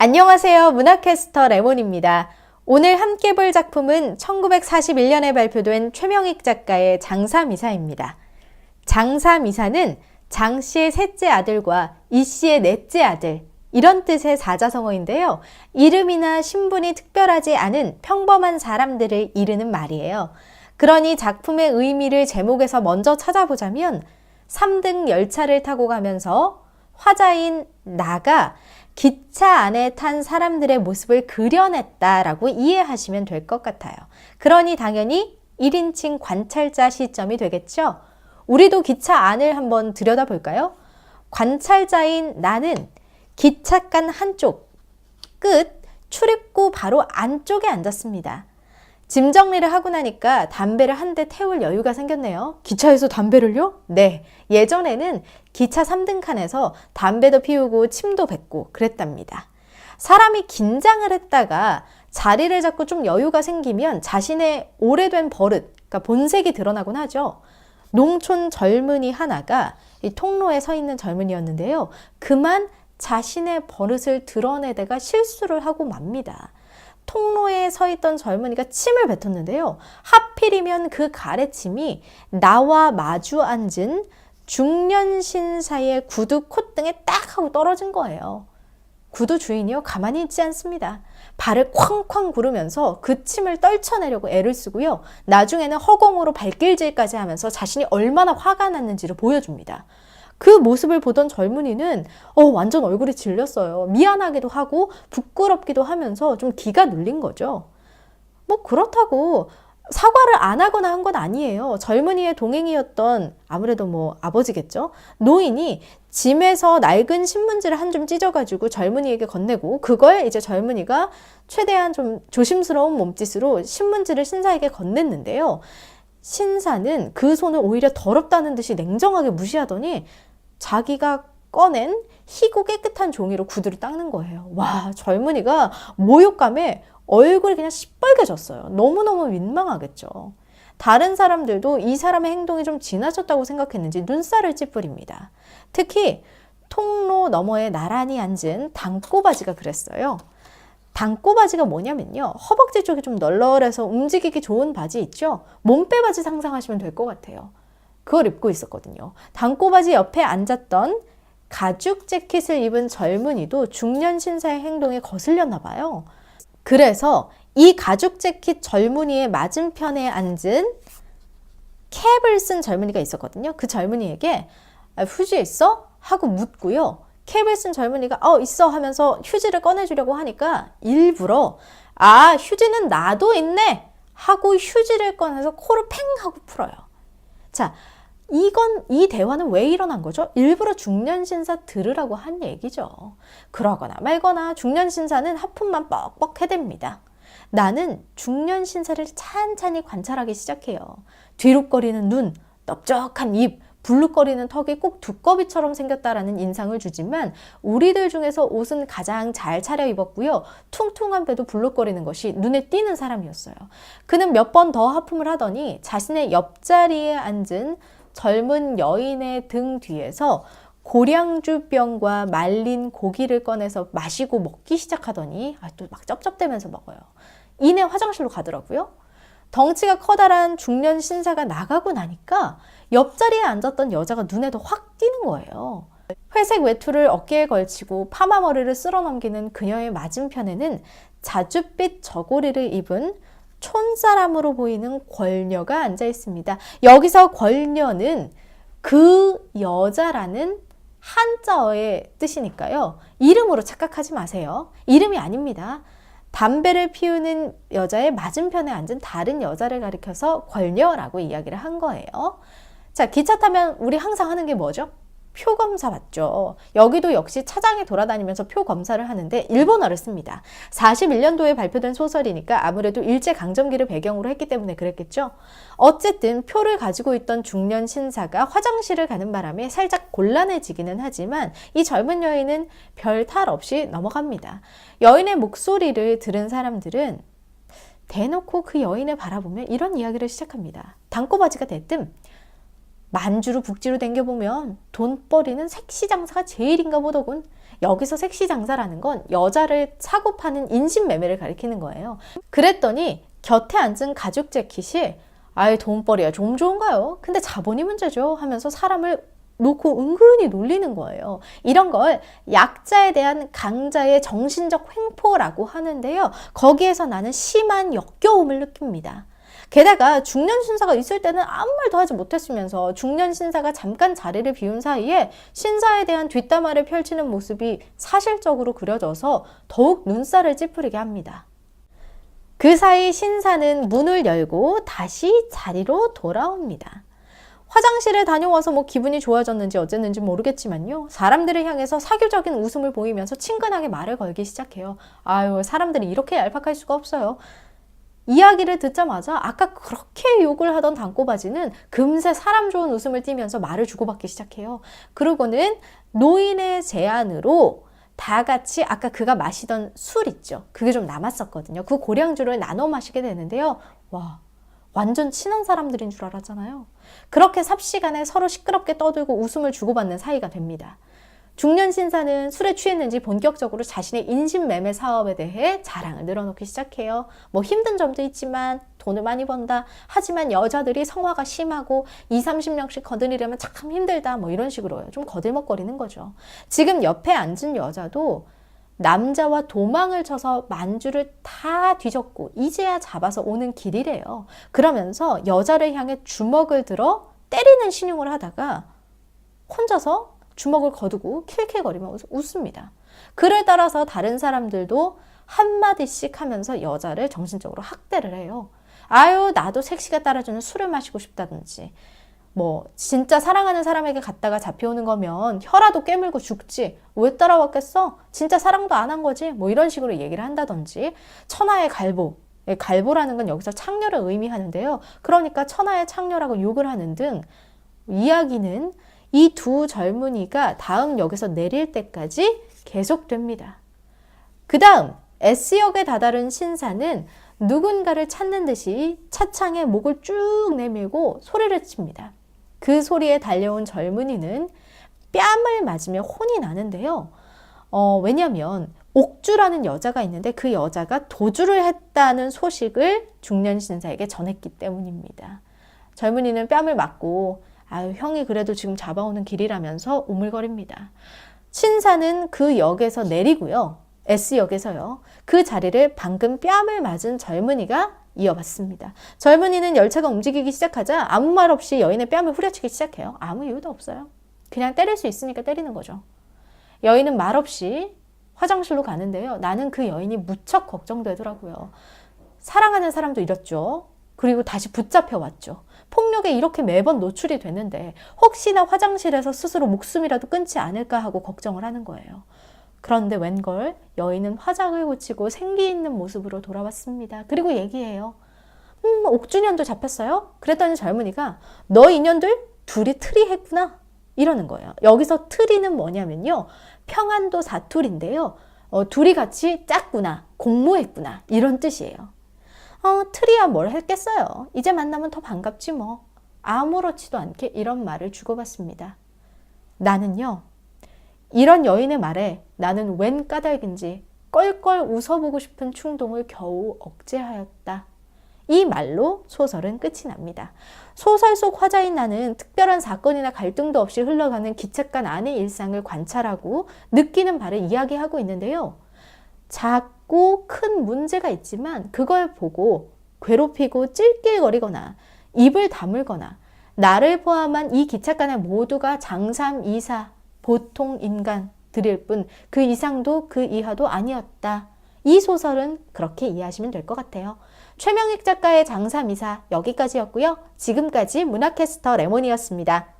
안녕하세요. 문화캐스터 레몬입니다. 오늘 함께 볼 작품은 1941년에 발표된 최명익 작가의 장사미사입니다. 장사미사는 장 씨의 셋째 아들과 이 씨의 넷째 아들, 이런 뜻의 사자성어인데요. 이름이나 신분이 특별하지 않은 평범한 사람들을 이르는 말이에요. 그러니 작품의 의미를 제목에서 먼저 찾아보자면 3등 열차를 타고 가면서 화자인 나가 기차 안에 탄 사람들의 모습을 그려냈다라고 이해하시면 될 것 같아요. 그러니 당연히 1인칭 관찰자 시점이 되겠죠? 우리도 기차 안을 한번 들여다볼까요? 관찰자인 나는 기차칸 한쪽 끝 출입구 바로 안쪽에 앉았습니다. 짐 정리를 하고 나니까 담배를 한 대 태울 여유가 생겼네요. 기차에서 담배를요? 네, 예전에는 기차 3등 칸에서 담배도 피우고 침도 뱉고 그랬답니다. 사람이 긴장을 했다가 자리를 잡고 좀 여유가 생기면 자신의 오래된 버릇, 그러니까 본색이 드러나곤 하죠. 농촌 젊은이 하나가 이 통로에 서 있는 젊은이였는데요. 그만 자신의 버릇을 드러내다가 실수를 하고 맙니다. 통로에 서 있던 젊은이가 침을 뱉었는데요. 하필이면 그 가래침이 나와 마주 앉은 중년 신사의 구두 콧등에 딱 하고 떨어진 거예요. 구두 주인이요, 가만히 있지 않습니다. 발을 쾅쾅 구르면서 그 침을 떨쳐내려고 애를 쓰고요. 나중에는 허공으로 발길질까지 하면서 자신이 얼마나 화가 났는지를 보여줍니다. 그 모습을 보던 젊은이는 완전 얼굴이 질렸어요. 미안하기도 하고 부끄럽기도 하면서 좀 기가 눌린 거죠. 뭐 그렇다고 사과를 안 하거나 한 건 아니에요. 젊은이의 동행이었던 아무래도 뭐 아버지겠죠. 노인이 짐에서 낡은 신문지를 한 줌 찢어가지고 젊은이에게 건네고 그걸 이제 젊은이가 최대한 좀 조심스러운 몸짓으로 신문지를 신사에게 건넸는데요. 신사는 그 손을 오히려 더럽다는 듯이 냉정하게 무시하더니 자기가 꺼낸 희고 깨끗한 종이로 구두를 닦는 거예요. 와, 젊은이가 모욕감에 얼굴이 그냥 시뻘개졌어요. 너무너무 민망하겠죠. 다른 사람들도 이 사람의 행동이 좀 지나쳤다고 생각했는지 눈살을 찌푸립니다. 특히 통로 너머에 나란히 앉은 당꼬바지가 그랬어요. 당꼬바지가 뭐냐면요. 허벅지 쪽이 좀 널널해서 움직이기 좋은 바지 있죠? 몸빼 바지 상상하시면 될 것 같아요. 그걸 입고 있었거든요. 당꼬바지 옆에 앉았던 가죽 재킷을 입은 젊은이도 중년 신사의 행동에 거슬렸나 봐요. 그래서 이 가죽 재킷 젊은이의 맞은편에 앉은 캡을 쓴 젊은이가 있었거든요. 그 젊은이에게 휴지 있어? 하고 묻고요. 캡을 쓴 젊은이가 있어 하면서 휴지를 꺼내주려고 하니까 일부러 휴지는 나도 있네 하고 휴지를 꺼내서 코를 팽 하고 풀어요. 자, 이 대화는 왜 일어난 거죠? 일부러 중년 신사 들으라고 한 얘기죠. 그러거나 말거나 중년 신사는 하품만 뻑뻑 해댑니다. 나는 중년 신사를 찬찬히 관찰하기 시작해요. 뒤룩거리는 눈, 넓적한 입, 불룩거리는 턱이 꼭 두꺼비처럼 생겼다라는 인상을 주지만 우리들 중에서 옷은 가장 잘 차려 입었고요. 퉁퉁한 배도 불룩거리는 것이 눈에 띄는 사람이었어요. 그는 몇 번 더 하품을 하더니 자신의 옆자리에 앉은 젊은 여인의 등 뒤에서 고량주병과 말린 고기를 꺼내서 마시고 먹기 시작하더니 또 막 쩝쩝대면서 먹어요. 이내 화장실로 가더라고요. 덩치가 커다란 중년 신사가 나가고 나니까 옆자리에 앉았던 여자가 눈에 더 확 띄는 거예요. 회색 외투를 어깨에 걸치고 파마 머리를 쓸어 넘기는 그녀의 맞은편에는 자줏빛 저고리를 입은 촌사람으로 보이는 권녀가 앉아 있습니다. 여기서 권녀는 그 여자라는 한자어의 뜻이니까요. 이름으로 착각하지 마세요. 이름이 아닙니다. 담배를 피우는 여자의 맞은편에 앉은 다른 여자를 가리켜서 권녀라고 이야기를 한 거예요. 자, 기차 타면 우리 항상 하는 게 뭐죠? 표 검사 받죠. 여기도 역시 차장이 돌아다니면서 표 검사를 하는데 일본어를 씁니다. 41년도에 발표된 소설이니까 아무래도 일제강점기를 배경으로 했기 때문에 그랬겠죠. 어쨌든 표를 가지고 있던 중년 신사가 화장실을 가는 바람에 살짝 곤란해지기는 하지만 이 젊은 여인은 별 탈 없이 넘어갑니다. 여인의 목소리를 들은 사람들은 대놓고 그 여인을 바라보며 이런 이야기를 시작합니다. 당꼬바지가 대뜸 만주로 북지로 댕겨보면 돈벌이는 색시장사가 제일인가 보더군. 여기서 색시장사라는 건 여자를 사고 파는 인신매매를 가리키는 거예요. 그랬더니 곁에 앉은 가죽 재킷이 아예 돈벌이야 좀 좋은가요? 근데 자본이 문제죠 하면서 사람을 놓고 은근히 놀리는 거예요. 이런 걸 약자에 대한 강자의 정신적 횡포라고 하는데요. 거기에서 나는 심한 역겨움을 느낍니다. 게다가 중년 신사가 있을 때는 아무 말도 하지 못했으면서 중년 신사가 잠깐 자리를 비운 사이에 신사에 대한 뒷담화를 펼치는 모습이 사실적으로 그려져서 더욱 눈살을 찌푸리게 합니다. 그 사이 신사는 문을 열고 다시 자리로 돌아옵니다. 화장실에 다녀와서 뭐 기분이 좋아졌는지 어쨌는지 모르겠지만요. 사람들을 향해서 사교적인 웃음을 보이면서 친근하게 말을 걸기 시작해요. 아유, 사람들이 이렇게 얄팍할 수가 없어요. 이야기를 듣자마자 아까 그렇게 욕을 하던 단꼬바지는 금세 사람 좋은 웃음을 띠면서 말을 주고받기 시작해요. 그러고는 노인의 제안으로 다 같이 아까 그가 마시던 술 있죠. 그게 좀 남았었거든요. 그 고량주를 나눠 마시게 되는데요. 와, 완전 친한 사람들인 줄 알았잖아요. 그렇게 삽시간에 서로 시끄럽게 떠들고 웃음을 주고받는 사이가 됩니다. 중년 신사는 술에 취했는지 본격적으로 자신의 인신매매 사업에 대해 자랑을 늘어놓기 시작해요. 뭐 힘든 점도 있지만 돈을 많이 번다. 하지만 여자들이 성화가 심하고 20-30명씩 거느리려면 참 힘들다. 뭐 이런 식으로 좀 거들먹거리는 거죠. 지금 옆에 앉은 여자도 남자와 도망을 쳐서 만주를 다 뒤졌고 이제야 잡아서 오는 길이래요. 그러면서 여자를 향해 주먹을 들어 때리는 신용을 하다가 혼자서 주먹을 거두고 킬킬거리며 웃습니다. 그를 따라서 다른 사람들도 한마디씩 하면서 여자를 정신적으로 학대를 해요. 아유, 나도 섹시가 따라주는 술을 마시고 싶다든지 뭐 진짜 사랑하는 사람에게 갔다가 잡혀오는 거면 혀라도 깨물고 죽지 왜 따라왔겠어? 진짜 사랑도 안 한 거지? 뭐 이런 식으로 얘기를 한다든지 천하의 갈보, 갈보라는 건 여기서 창녀를 의미하는데요. 그러니까 천하의 창녀라고 욕을 하는 등 이야기는 이 두 젊은이가 다음 역에서 내릴 때까지 계속됩니다. 그 다음 S역에 다다른 신사는 누군가를 찾는 듯이 차창에 목을 쭉 내밀고 소리를 칩니다. 그 소리에 달려온 젊은이는 뺨을 맞으며 혼이 나는데요. 왜냐하면 옥주라는 여자가 있는데 그 여자가 도주를 했다는 소식을 중년 신사에게 전했기 때문입니다. 젊은이는 뺨을 맞고 아유, 형이 그래도 지금 잡아오는 길이라면서 오물거립니다. 신사는 그 역에서 내리고요. S역에서요. 그 자리를 방금 뺨을 맞은 젊은이가 이어받습니다. 젊은이는 열차가 움직이기 시작하자 아무 말 없이 여인의 뺨을 후려치기 시작해요. 아무 이유도 없어요. 그냥 때릴 수 있으니까 때리는 거죠. 여인은 말없이 화장실로 가는데요. 나는 그 여인이 무척 걱정되더라고요. 사랑하는 사람도 잃었죠. 그리고 다시 붙잡혀 왔죠. 폭력에 이렇게 매번 노출이 되는데 혹시나 화장실에서 스스로 목숨이라도 끊지 않을까 하고 걱정을 하는 거예요. 그런데 웬걸 여인은 화장을 고치고 생기 있는 모습으로 돌아왔습니다. 그리고 얘기해요. 옥주년도 잡혔어요? 그랬더니 젊은이가 너 인연들 둘이 트리했구나 이러는 거예요. 여기서 트리는 뭐냐면요. 평안도 사투리인데요. 둘이 같이 짰구나, 공모했구나 이런 뜻이에요. 트리야 뭘 했겠어요. 이제 만나면 더 반갑지 뭐. 아무렇지도 않게 이런 말을 주고받습니다. 나는요. 이런 여인의 말에 나는 웬 까닭인지 껄껄 웃어보고 싶은 충동을 겨우 억제하였다. 이 말로 소설은 끝이 납니다. 소설 속 화자인 나는 특별한 사건이나 갈등도 없이 흘러가는 기찻간 안의 일상을 관찰하고 느끼는 바를 이야기하고 있는데요. 작고 큰 문제가 있지만 그걸 보고 괴롭히고 찔낄거리거나 입을 다물거나 나를 포함한 이 기찻간의 모두가 장삼이사 보통 인간들일 뿐 그 이상도 그 이하도 아니었다. 이 소설은 그렇게 이해하시면 될 것 같아요. 최명익 작가의 장삼이사 여기까지였고요. 지금까지 문화캐스터 레몬이었습니다.